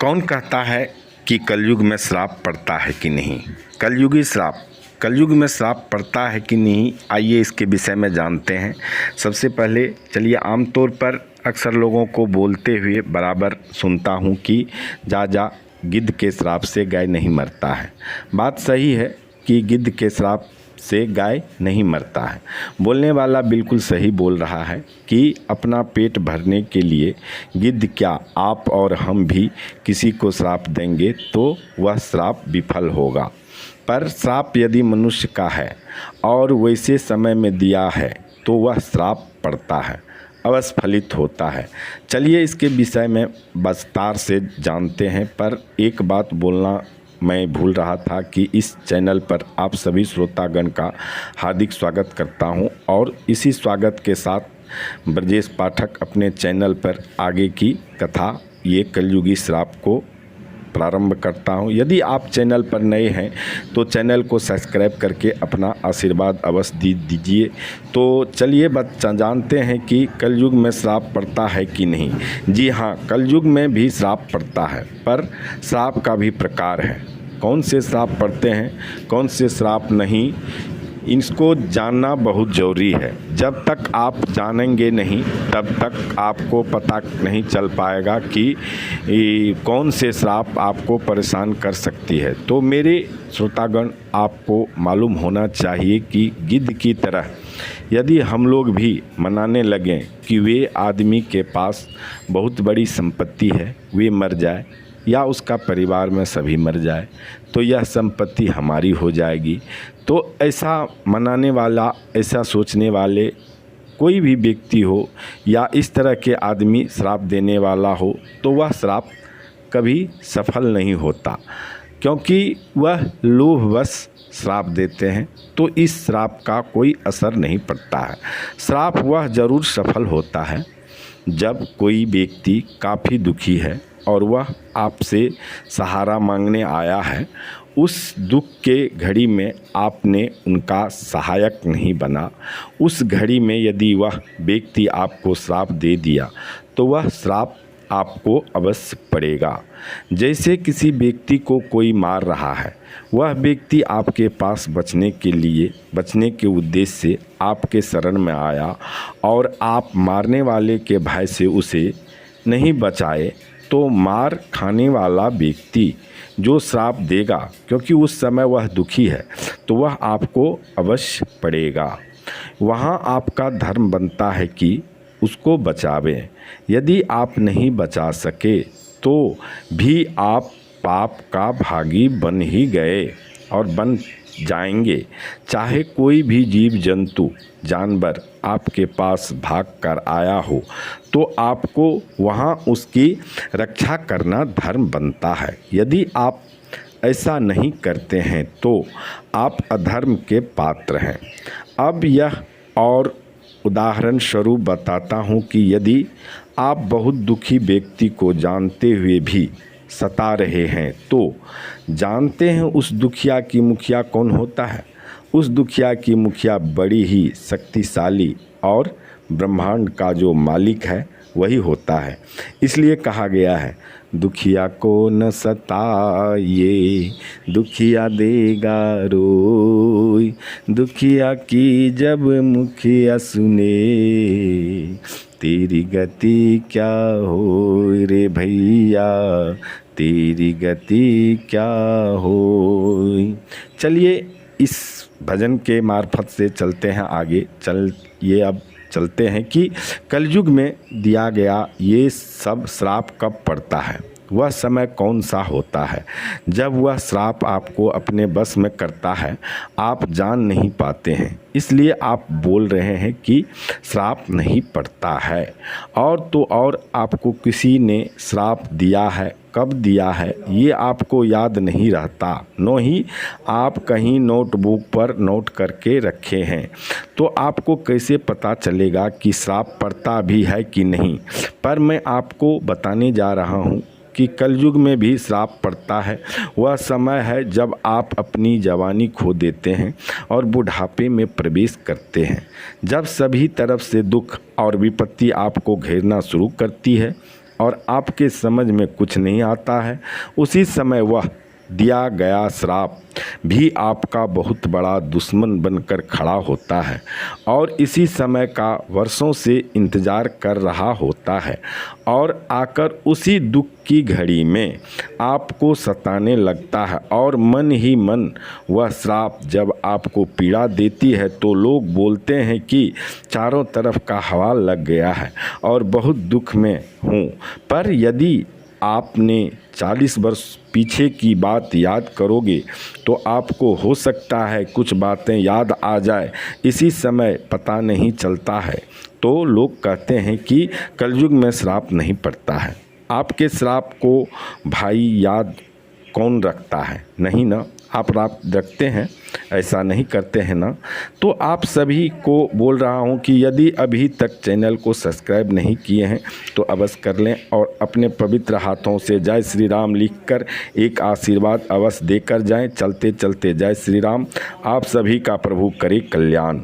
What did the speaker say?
कौन कहता है कि कलयुग में श्राप पड़ता है कि नहीं? कलयुगी श्राप, कलयुग में श्राप पड़ता है कि नहीं, आइए इसके विषय में जानते हैं। सबसे पहले चलिए, आमतौर पर अक्सर लोगों को बोलते हुए बराबर सुनता हूँ कि जा गिद्ध के श्राप से गाय नहीं मरता है। बात सही है कि गिद्ध के श्राप से गाय नहीं मरता है। बोलने वाला बिल्कुल सही बोल रहा है कि अपना पेट भरने के लिए गिद्ध क्या, आप और हम भी किसी को श्राप देंगे तो वह श्राप विफल होगा। पर श्राप यदि मनुष्य का है और वैसे समय में दिया है तो वह श्राप पड़ता है, अवश्य फलित होता है। चलिए इसके विषय में विस्तार से जानते हैं। पर एक बात बोलना मैं भूल रहा था कि इस चैनल पर आप सभी श्रोतागण का हार्दिक स्वागत करता हूं और इसी स्वागत के साथ ब्रजेश पाठक अपने चैनल पर आगे की कथा, ये कलयुगी श्राप को प्रारंभ करता हूं। यदि आप चैनल पर नए हैं तो चैनल को सब्सक्राइब करके अपना आशीर्वाद अवश्य दीजिए। तो चलिए जानते हैं कि कलयुग में श्राप पड़ता है कि नहीं। जी हाँ, कलयुग में भी श्राप पड़ता है, पर श्राप का भी प्रकार है। कौन से श्राप पड़ते हैं, कौन से श्राप नहीं, इसको जानना बहुत ज़रूरी है। जब तक आप जानेंगे नहीं तब तक आपको पता नहीं चल पाएगा कि कौन से श्राप आपको परेशान कर सकती है। तो मेरे श्रोतागण, आपको मालूम होना चाहिए कि गिद्ध की तरह यदि हम लोग भी मनाने लगें कि वे आदमी के पास बहुत बड़ी संपत्ति है, वे मर जाए या उसका परिवार में सभी मर जाए तो यह संपत्ति हमारी हो जाएगी। तो ऐसा मनाने वाला, ऐसा सोचने वाले कोई भी व्यक्ति हो या इस तरह के आदमी श्राप देने वाला हो तो वह श्राप कभी सफल नहीं होता, क्योंकि वह लोभवश श्राप देते हैं तो इस श्राप का कोई असर नहीं पड़ता है। श्राप वह ज़रूर सफल होता है जब कोई व्यक्ति काफ़ी दुखी है और वह आपसे सहारा मांगने आया है। उस दुख के घड़ी में आपने उनका सहायक नहीं बना, उस घड़ी में यदि वह व्यक्ति आपको श्राप दे दिया तो वह श्राप आपको अवश्य पड़ेगा। जैसे किसी व्यक्ति को कोई मार रहा है, वह व्यक्ति आपके पास बचने के उद्देश्य से आपके शरण में आया और आप मारने वाले के भय से उसे नहीं बचाए, तो मार खाने वाला व्यक्ति जो श्राप देगा, क्योंकि उस समय वह दुखी है, तो वह आपको अवश्य पड़ेगा। वहाँ आपका धर्म बनता है कि उसको बचावें। यदि आप नहीं बचा सके तो भी आप पाप का भागी बन ही गए और बन जाएंगे। चाहे कोई भी जीव जंतु जानवर आपके पास भाग कर आया हो तो आपको वहाँ उसकी रक्षा करना धर्म बनता है। यदि आप ऐसा नहीं करते हैं तो आप अधर्म के पात्र हैं। अब यह और उदाहरण स्वरूप बताता हूँ कि यदि आप बहुत दुखी व्यक्ति को जानते हुए भी सता रहे हैं तो जानते हैं उस दुखिया की मुखिया कौन होता है? उस दुखिया की मुखिया बड़ी ही शक्तिशाली और ब्रह्मांड का जो मालिक है वही होता है। इसलिए कहा गया है, दुखिया को न सताइए, दुखिया देगा रोई, दुखिया की जब मुखिया सुने, तेरी गति क्या हो रे भैया, तेरी गति क्या हो। चलिए इस भजन के मार्फत से चलते हैं आगे। अब चलते हैं कि कलयुग में दिया गया ये सब श्राप कब पड़ता है, वह समय कौन सा होता है। जब वह श्राप आपको अपने बस में करता है, आप जान नहीं पाते हैं, इसलिए आप बोल रहे हैं कि श्राप नहीं पड़ता है। और तो और आपको किसी ने श्राप दिया है, कब दिया है ये आपको याद नहीं रहता, नो ही आप कहीं नोटबुक पर नोट करके रखे हैं, तो आपको कैसे पता चलेगा कि श्राप पड़ता भी है कि नहीं। पर मैं आपको बताने जा रहा हूँ कि कलयुग में भी श्राप पड़ता है। वह समय है जब आप अपनी जवानी खो देते हैं और बुढ़ापे में प्रवेश करते हैं, जब सभी तरफ से दुख और विपत्ति आपको घेरना शुरू करती है और आपके समझ में कुछ नहीं आता है, उसी समय वह दिया गया श्राप भी आपका बहुत बड़ा दुश्मन बनकर खड़ा होता है और इसी समय का वर्षों से इंतज़ार कर रहा होता है और आकर उसी दुख की घड़ी में आपको सताने लगता है। और मन ही मन वह श्राप जब आपको पीड़ा देती है तो लोग बोलते हैं कि चारों तरफ का हवा लग गया है और बहुत दुख में हूँ। पर यदि आपने 40 वर्ष पीछे की बात याद करोगे तो आपको हो सकता है कुछ बातें याद आ जाए, इसी समय पता नहीं चलता है। तो लोग कहते हैं कि कलयुग में श्राप नहीं पड़ता है। आपके श्राप को भाई याद कौन रखता है? नहीं ना, आप रखते हैं, ऐसा नहीं करते हैं ना। तो आप सभी को बोल रहा हूं कि यदि अभी तक चैनल को सब्सक्राइब नहीं किए हैं तो अवश्य कर लें और अपने पवित्र हाथों से जय श्री राम लिखकर एक आशीर्वाद अवश्य देकर जाएं। चलते चलते जय श्री राम। आप सभी का प्रभु करे कल्याण।